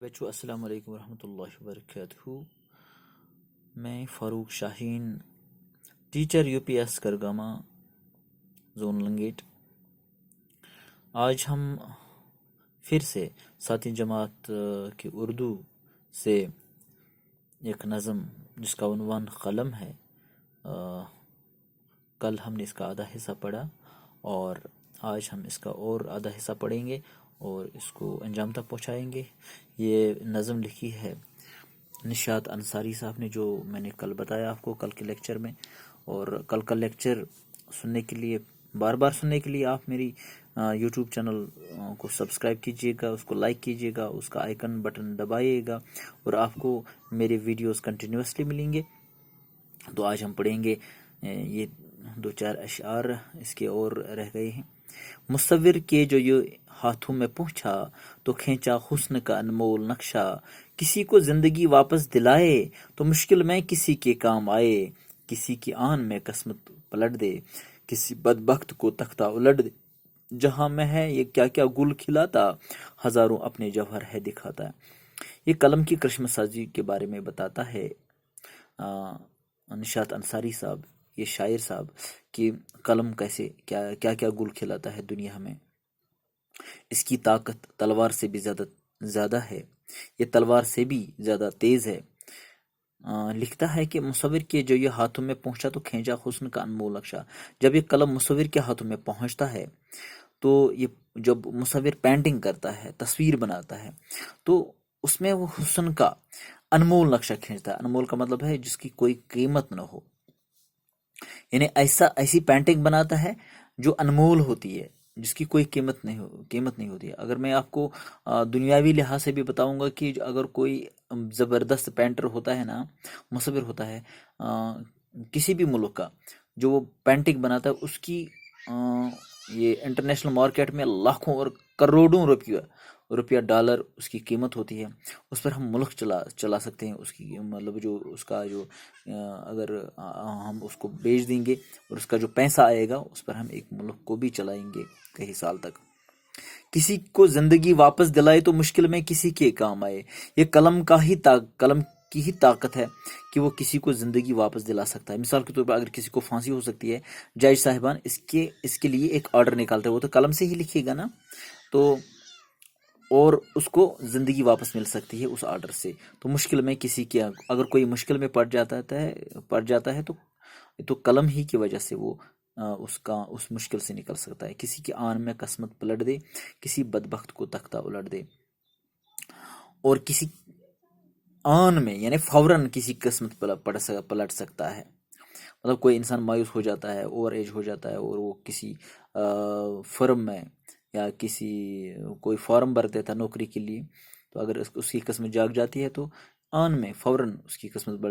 بچوں السلام علیکم ورحمۃ اللہ وبرکاتہ۔ میں Farooq Shaheen, teacher U P S Kargama zone Langate. آج ہم پھر سے ساتویں جماعت کی اردو سے ایک نظم جس کا عنوان قلم ہے، کل ہم نے اس کا آدھا حصہ پڑھا اور آج ہم اس کا اور آدھا حصہ پڑھیں گے اور اس کو انجام تک پہنچائیں گے۔ یہ نظم لکھی ہے نشاط انصاری صاحب نے، جو میں نے کل بتایا آپ کو کل کے لیکچر میں۔ اور کل کا لیکچر سننے کے لیے، بار بار سننے کے لیے، آپ میری یوٹیوب چینل کو سبسکرائب کیجیے گا، اس کو لائک کیجیے گا، اس کا آئیکن بٹن دبائیے گا اور آپ کو میرے ویڈیوز کنٹینیوسلی ملیں گے۔ تو آج ہم پڑھیں گے یہ دو چار اشعار اس کے اور رہ گئے ہیں۔ مصور کے جو یہ ہاتھوں میں پہنچا تو کھینچا حسن کا انمول نقشہ، کسی کو زندگی واپس دلائے تو مشکل میں کسی کے کام آئے، کسی کی آن میں قسمت پلٹ دے، کسی بدبخت کو تختہ الٹ دے، جہاں میں ہے یہ کیا کیا گل کھلاتا، ہزاروں اپنے جوہر ہے دکھاتا ہے۔ یہ قلم کی کرشمہ سازی کے بارے میں بتاتا ہے نشاط انصاری صاحب، یہ شاعر صاحب، کہ قلم کیسے کیا کیا گل کھلاتا ہے دنیا میں۔ اس کی طاقت تلوار سے بھی زیادہ ہے، یہ تلوار سے بھی زیادہ تیز ہے۔ لکھتا ہے کہ مصور کے جو یہ ہاتھوں میں پہنچا تو کھینچا حسن کا انمول نقشہ۔ جب یہ قلم مصور کے ہاتھوں میں پہنچتا ہے تو یہ جب مصور پینٹنگ کرتا ہے، تصویر بناتا ہے، تو اس میں وہ حسن کا انمول نقشہ کھینچتا ہے۔ انمول کا مطلب ہے جس کی کوئی قیمت نہ ہو، یعنی ایسی پینٹنگ بناتا ہے جو انمول ہوتی ہے، جس کی کوئی قیمت نہیں ہوتی ہے۔ اگر میں آپ کو دنیاوی لحاظ سے بھی بتاؤں گا کہ اگر کوئی زبردست پینٹر ہوتا ہے نا، مصور ہوتا ہے کسی بھی ملک کا، جو وہ پینٹنگ بناتا ہے، اس کی یہ انٹرنیشنل مارکیٹ میں لاکھوں اور کروڑوں روپیہ ڈالر اس کی قیمت ہوتی ہے۔ اس پر ہم ملک چلا سکتے ہیں، اس کی مطلب جو اس کا جو اگر ہم اس کو بیچ دیں گے اور اس کا جو پیسہ آئے گا، اس پر ہم ایک ملک کو بھی چلائیں گے کئی سال تک۔ کسی کو زندگی واپس دلائے تو مشکل میں کسی کے کام آئے، یہ قلم کی ہی طاقت ہے کہ وہ کسی کو زندگی واپس دلا سکتا ہے۔ مثال کے طور پر اگر کسی کو پھانسی ہو سکتی ہے، جج صاحبان اس کے لیے ایک آرڈر نکالتے ہیں، وہ تو قلم سے ہی لکھے گا نا، تو اور اس کو زندگی واپس مل سکتی ہے اس آرڈر سے۔ تو مشکل میں کسی کے اگر کوئی مشکل میں پڑ جاتا ہے تو قلم ہی کی وجہ سے وہ اس مشکل سے نکل سکتا ہے۔ کسی کی آن میں قسمت پلٹ دے، کسی بدبخت کو تختہ الٹ دے، اور کسی آن میں یعنی فوراً کسی قسمت پلٹ سکتا ہے۔ مطلب کوئی انسان مایوس ہو جاتا ہے، اوور ایج ہو جاتا ہے، اور وہ کسی فرم میں یا کوئی فارم بھر دیتا نوکری کے لیے، تو اگر اس کی قسمت جاگ جاتی ہے تو آن میں فوراً اس کی قسمت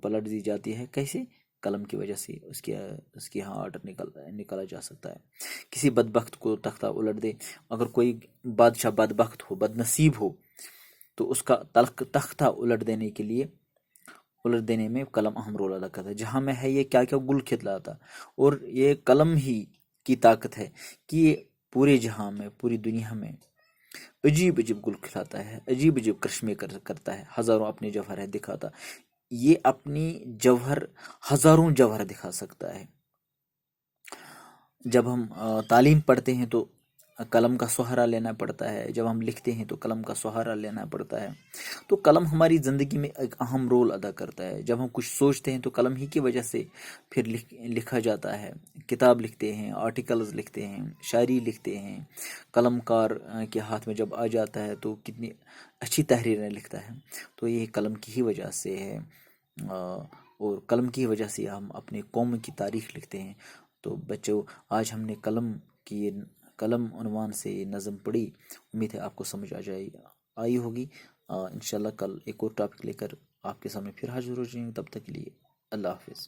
پلٹ دی جاتی ہے۔ کیسے؟ قلم کی وجہ سے اس کے ہاں آرڈر نکالا جا سکتا ہے۔ کسی بدبخت کو تختہ الٹ دے، اگر کوئی بادشاہ بدبخت ہو، بد نصیب ہو، تو اس کا تختہ الٹ دینے میں قلم اہم رول ادا کرتا ہے۔ جہاں میں ہے یہ کیا کیا گل کھلاتا، اور یہ قلم ہی کی طاقت ہے کہ یہ پورے جہاں میں، پوری دنیا میں عجیب عجیب گل کھلاتا ہے، عجیب عجیب کرشمے کرتا ہے، ہزاروں اپنے جوہر ہے دکھاتا۔ یہ اپنی ہزاروں جوہر دکھا سکتا ہے۔ جب ہم تعلیم پڑھتے ہیں تو قلم کا سہارا لینا پڑتا ہے، جب ہم لکھتے ہیں تو قلم کا سہارا لینا پڑتا ہے۔ تو قلم ہماری زندگی میں ایک اہم رول ادا کرتا ہے۔ جب ہم کچھ سوچتے ہیں تو قلم ہی کی وجہ سے پھر لکھا جاتا ہے۔ کتاب لکھتے ہیں، آرٹیکلز لکھتے ہیں، شاعری لکھتے ہیں۔ قلم کار کے ہاتھ میں جب آ جاتا ہے تو کتنی اچھی تحریریں لکھتا ہے۔ تو یہ قلم کی ہی وجہ سے ہے، اور قلم کی وجہ سے ہم اپنے قوم کی تاریخ لکھتے ہیں۔ تو بچوں، آج ہم نے قلم عنوان سے یہ نظم پڑھی، امید ہے آپ کو سمجھ آئی ہوگی۔ انشاءاللہ کل ایک اور ٹاپک لے کر آپ کے سامنے پھر حاضر ہو جائیں گے، تب تک کے لیے اللہ حافظ۔